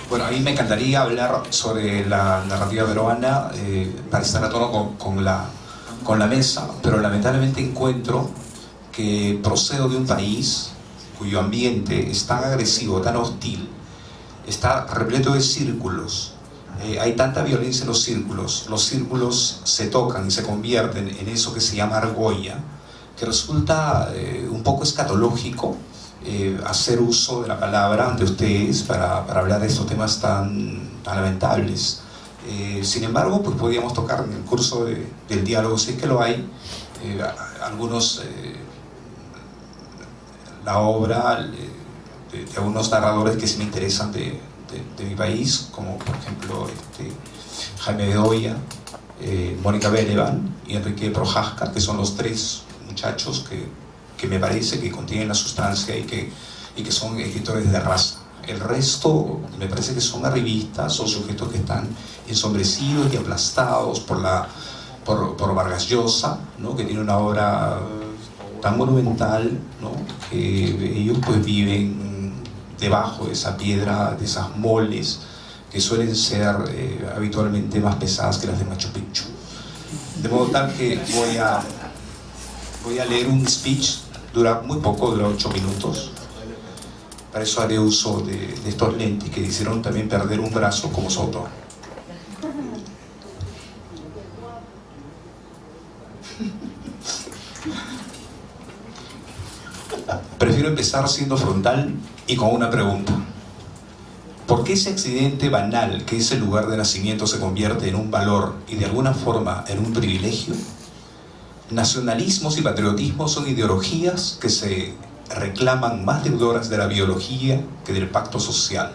Bueno, a mí me encantaría hablar sobre la narrativa peruana para estar a tono con la mesa, pero lamentablemente encuentro que procedo de un país cuyo ambiente es tan agresivo, tan hostil, está repleto de círculos. Hay tanta violencia en los círculos se tocan y se convierten en eso que se llama argolla, que resulta un poco escatológico hacer uso de la palabra ante ustedes para hablar de estos temas tan lamentables. Sin embargo, pues podríamos tocar en el curso del diálogo, si es que lo hay, algunos, la obra de algunos narradores que sí me interesan de mi país, como por ejemplo Jaime Bedoya, Mónica Belevan y Enrique Prohaska, que son los tres muchachos que me parece que contienen la sustancia y que son escritores de raza. El resto me parece que son arribistas, son sujetos que están ensombrecidos y aplastados por Vargas Llosa, ¿no? Que tiene una obra tan monumental, ¿no? Que ellos pues viven debajo de esa piedra, de esas moles que suelen ser habitualmente más pesadas que las de Machu Picchu. De modo tal que voy a leer un speech, dura muy poco, dura 8 minutos. Para eso haré uso de estos lentes que hicieron también perder un brazo como su autor. Prefiero empezar siendo frontal y con una pregunta. ¿Por qué ese accidente banal que es el lugar de nacimiento se convierte en un valor y de alguna forma en un privilegio? Nacionalismos y patriotismos son ideologías que se reclaman más deudoras de la biología que del pacto social.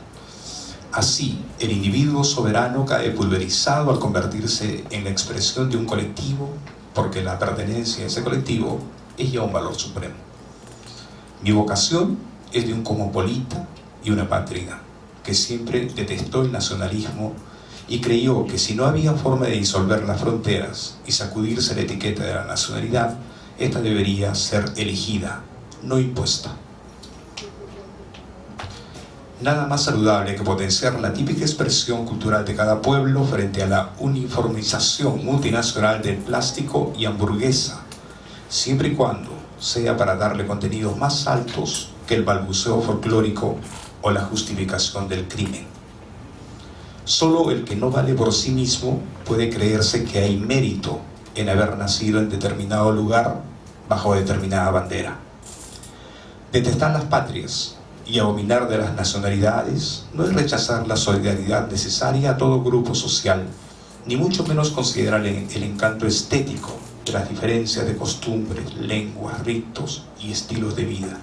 Así, el individuo soberano cae pulverizado al convertirse en la expresión de un colectivo, porque la pertenencia a ese colectivo es ya un valor supremo. Mi vocación es de un cosmopolita y una apátrida, que siempre detestó el nacionalismo y creyó que si no había forma de disolver las fronteras y sacudirse la etiqueta de la nacionalidad, esta debería ser elegida, no impuesta. Nada más saludable que potenciar la típica expresión cultural de cada pueblo frente a la uniformización multinacional del plástico y hamburguesa, siempre y cuando sea para darle contenidos más altos que el balbuceo folclórico o la justificación del crimen. Solo el que no vale por sí mismo puede creerse que hay mérito en haber nacido en determinado lugar bajo determinada bandera. Detestar las patrias y abominar de las nacionalidades no es rechazar la solidaridad necesaria a todo grupo social, ni mucho menos considerar el encanto estético de las diferencias de costumbres, lenguas, ritos y estilos de vida.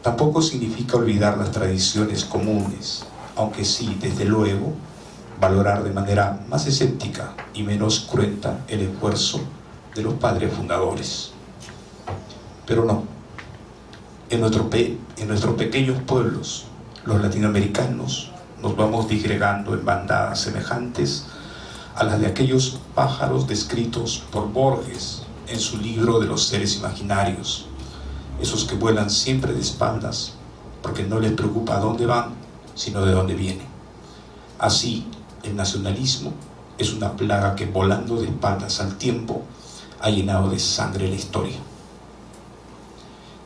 Tampoco significa olvidar las tradiciones comunes, aunque sí, desde luego, valorar de manera más escéptica y menos cruenta el esfuerzo de los padres fundadores. Pero no, en nuestros pequeños pueblos, los latinoamericanos, nos vamos disgregando en bandadas semejantes a las de aquellos pájaros descritos por Borges en su libro de los seres imaginarios, esos que vuelan siempre de espaldas porque no les preocupa a dónde van, sino de dónde vienen. Así, el nacionalismo es una plaga que, volando de espaldas al tiempo, ha llenado de sangre la historia.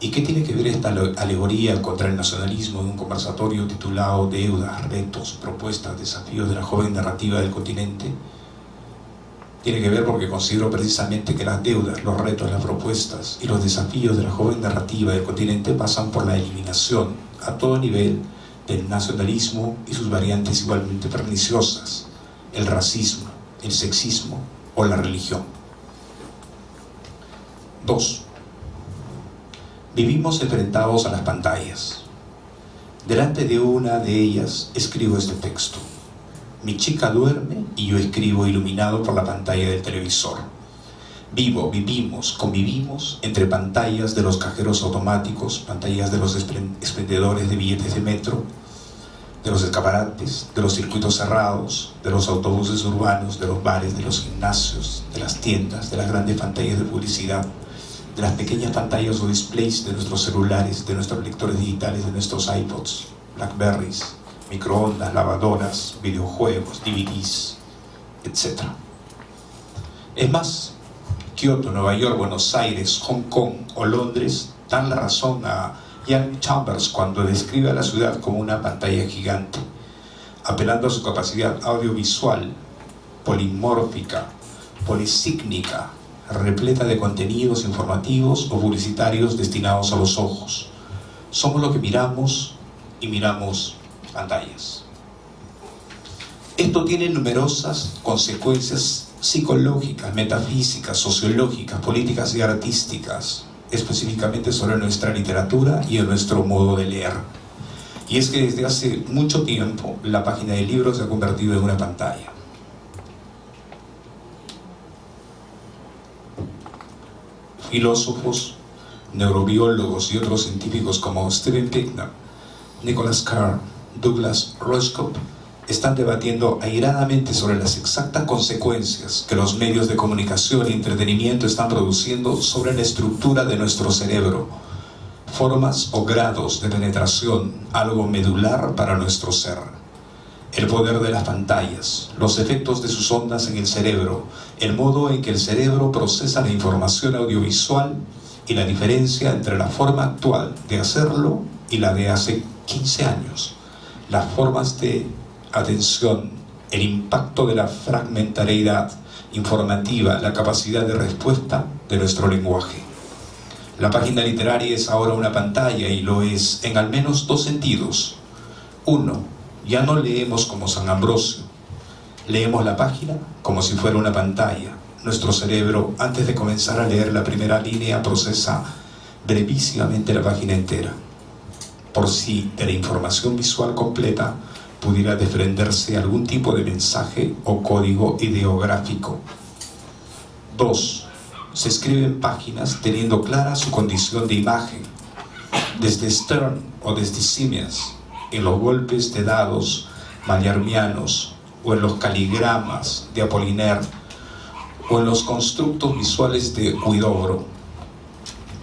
¿Y qué tiene que ver esta alegoría contra el nacionalismo en un conversatorio titulado Deudas, retos, propuestas, desafíos de la joven narrativa del continente? Tiene que ver porque considero precisamente que las deudas, los retos, las propuestas y los desafíos de la joven narrativa del continente pasan por la eliminación a todo nivel del nacionalismo y sus variantes igualmente perniciosas, el racismo, el sexismo o la religión. 2. Vivimos enfrentados a las pantallas. Delante de una de ellas escribo este texto. Mi chica duerme y yo escribo iluminado por la pantalla del televisor. Vivimos, convivimos entre pantallas de los cajeros automáticos, pantallas de los expendedores de billetes de metro, de los escaparates, de los circuitos cerrados, de los autobuses urbanos, de los bares, de los gimnasios, de las tiendas, de las grandes pantallas de publicidad, de las pequeñas pantallas o displays de nuestros celulares, de nuestros lectores digitales, de nuestros iPods, Blackberries, microondas, lavadoras, videojuegos, DVDs, etc. Es más, Kioto, Nueva York, Buenos Aires, Hong Kong o Londres dan la razón a Ian Chambers cuando describe a la ciudad como una pantalla gigante, apelando a su capacidad audiovisual, polimórfica, polisígnica, repleta de contenidos informativos o publicitarios destinados a los ojos. Somos lo que miramos y miramos pantallas. Esto tiene numerosas consecuencias psicológicas, metafísicas, sociológicas, políticas y artísticas, específicamente sobre nuestra literatura y en nuestro modo de leer. Y es que desde hace mucho tiempo la página del libro se ha convertido en una pantalla. Filósofos, neurobiólogos y otros científicos como Steven Pinker, Nicholas Carr, Douglas Rushkoff están debatiendo airadamente sobre las exactas consecuencias que los medios de comunicación y entretenimiento están produciendo sobre la estructura de nuestro cerebro, formas o grados de penetración, algo medular para nuestro ser. El poder de las pantallas, los efectos de sus ondas en el cerebro, el modo en que el cerebro procesa la información audiovisual y la diferencia entre la forma actual de hacerlo y la de hace 15 años, las formas de atención, el impacto de la fragmentariedad informativa, la capacidad de respuesta de nuestro lenguaje. La página literaria es ahora una pantalla y lo es en al menos dos sentidos. Uno, ya no leemos como San Ambrosio, leemos la página como si fuera una pantalla. Nuestro cerebro, antes de comenzar a leer la primera línea, procesa brevísimamente la página entera, por si de la información visual completa pudiera desprenderse algún tipo de mensaje o código ideográfico. 2. Se escriben páginas teniendo clara su condición de imagen. Desde Stern o desde Siemens, en los golpes de dados mallarmianos o en los caligramas de Apollinaire o en los constructos visuales de Huidobro.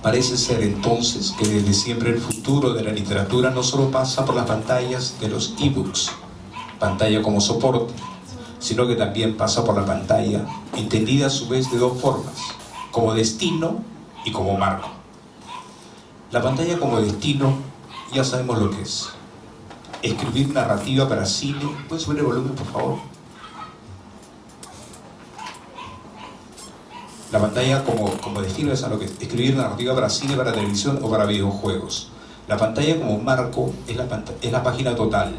Parece ser entonces que desde siempre el futuro de la literatura no solo pasa por las pantallas de los ebooks, pantalla como soporte, sino que también pasa por la pantalla, entendida a su vez de dos formas, como destino y como marco. La pantalla como destino ya sabemos lo que es. Escribir narrativa para cine. ¿Puedes subir el volumen, por favor? La pantalla como destino es a lo que es escribir narrativa para cine, para televisión o para videojuegos. La pantalla como marco es la página total.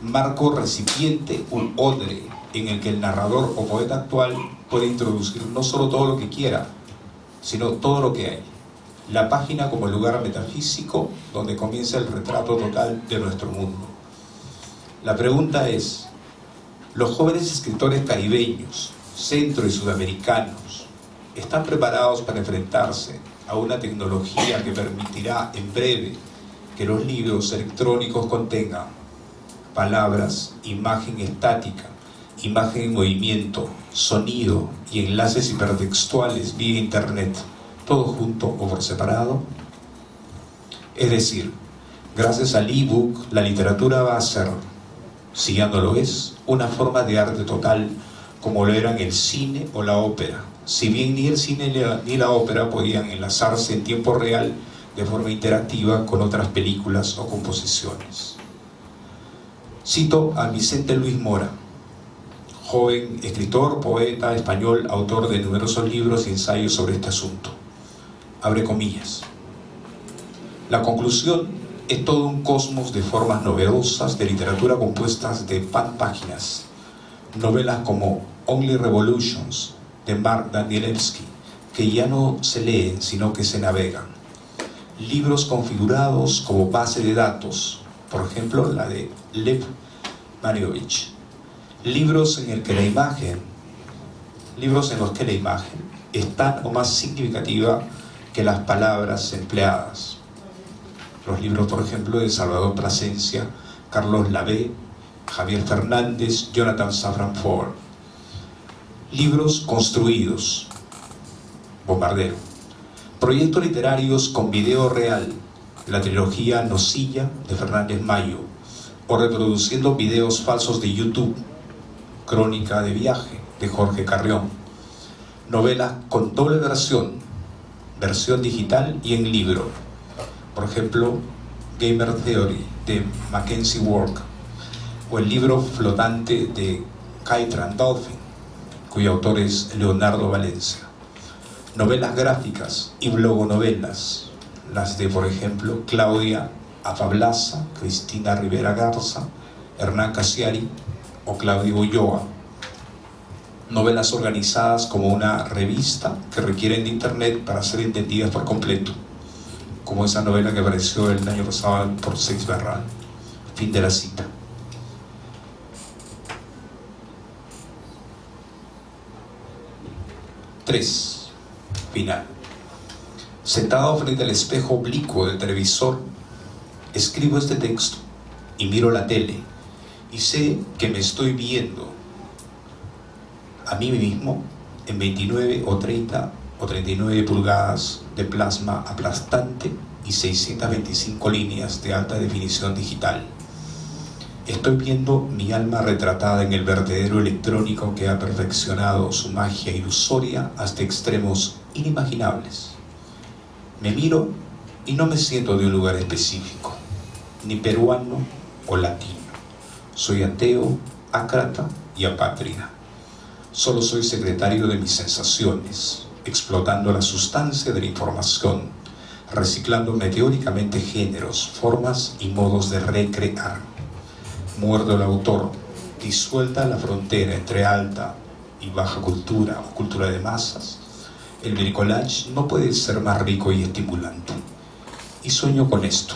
Marco recipiente, un odre, en el que el narrador o poeta actual puede introducir no solo todo lo que quiera, sino todo lo que hay. La página como lugar metafísico donde comienza el retrato total de nuestro mundo. La pregunta es, ¿los jóvenes escritores caribeños, centro y sudamericanos, están preparados para enfrentarse a una tecnología que permitirá en breve que los libros electrónicos contengan palabras, imagen estática, imagen en movimiento, sonido y enlaces hipertextuales vía internet, todo junto o por separado? Es decir, gracias al ebook, la literatura va a ser, si ya no lo es, una forma de arte total como lo eran el cine o la ópera. Si bien ni el cine ni la ópera podían enlazarse en tiempo real de forma interactiva con otras películas o composiciones. Cito a Vicente Luis Mora, joven escritor, poeta español, autor de numerosos libros y ensayos sobre este asunto. Abre comillas. La conclusión es todo un cosmos de formas novedosas de literatura compuestas de páginas. Novelas como Only Revolutions, de Mark Danielewski, que ya no se leen, sino que se navegan. Libros configurados como base de datos, por ejemplo, la de Lev Mariovich. Libros en los que la imagen es tan o más significativa que las palabras empleadas. Los libros, por ejemplo, de Salvador Plasencia, Carlos Lavé, Javier Fernández, Jonathan Safran Foer. Libros construidos, Bombardero. Proyectos literarios con video real, la trilogía Nocilla de Fernández Mayo, o reproduciendo videos falsos de YouTube. Crónica de viaje, de Jorge Carrión. Novelas con doble versión digital y en libro. Por ejemplo, Gamer Theory, de Mackenzie Work, o el libro flotante de Kite and Dolphin, cuyo autor es Leonardo Valencia. Novelas gráficas y blogonovelas, las de, por ejemplo, Claudia Afablaza, Cristina Rivera Garza, Hernán Casiari o Claudio Ulloa. Novelas organizadas como una revista que requieren de internet para ser entendidas por completo, como esa novela que apareció el año pasado por Seix Barral, Fin de la cita. Tres. Final. Sentado frente al espejo oblicuo del televisor, escribo este texto y miro la tele y sé que me estoy viendo a mí mismo en 29 o 30 o 39 pulgadas de plasma aplastante y 625 líneas de alta definición digital. Estoy viendo mi alma retratada en el vertedero electrónico que ha perfeccionado su magia ilusoria hasta extremos inimaginables. Me miro y no me siento de un lugar específico, ni peruano o latino. Soy ateo, ácrata y apátrida. Solo soy secretario de mis sensaciones, explotando la sustancia de la información, reciclando meteóricamente géneros, formas y modos de recrear. Muerdo el autor, disuelta la frontera entre alta y baja cultura o cultura de masas. El bricolage no puede ser más rico y estimulante. Y sueño con esto.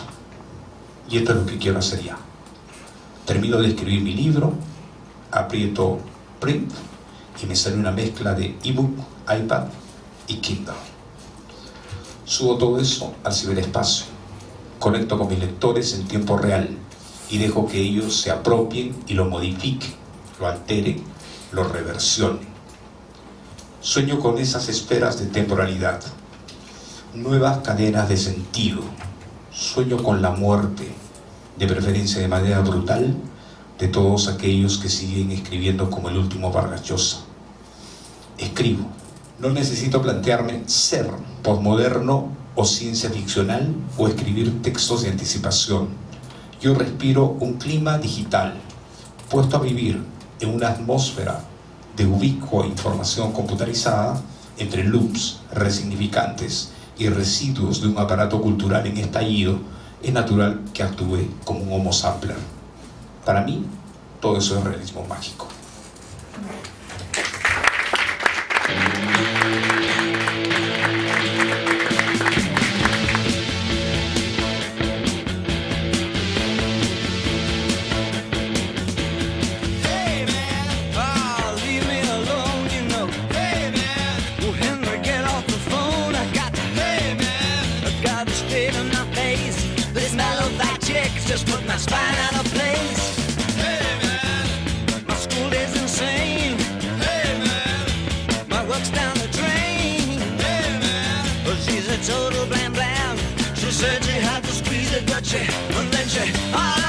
Y esto es lo que quiero hacer ya. Termino de escribir mi libro, aprieto print y me sale una mezcla de ebook, iPad y Kindle. Subo todo eso al ciberespacio, conecto con mis lectores en tiempo real y dejo que ellos se apropien y lo modifiquen, lo alteren, lo reversionen. Sueño con esas esferas de temporalidad, nuevas cadenas de sentido. Sueño con la muerte, de preferencia de manera brutal, de todos aquellos que siguen escribiendo como el último Vargas Llosa. Escribo. No necesito plantearme ser posmoderno o ciencia ficcional o escribir textos de anticipación. Yo respiro un clima digital, puesto a vivir en una atmósfera de ubicua información computarizada entre loops, resignificantes y residuos de un aparato cultural en estallido. Es natural que actúe como un homo sampler. Para mí, todo eso es realismo mágico. Just put my spine out of place. Hey man, my school is insane. Hey man, my work's down the drain. Hey man, well, she's a total blam blam. She said she had to squeeze it, but she, and then she.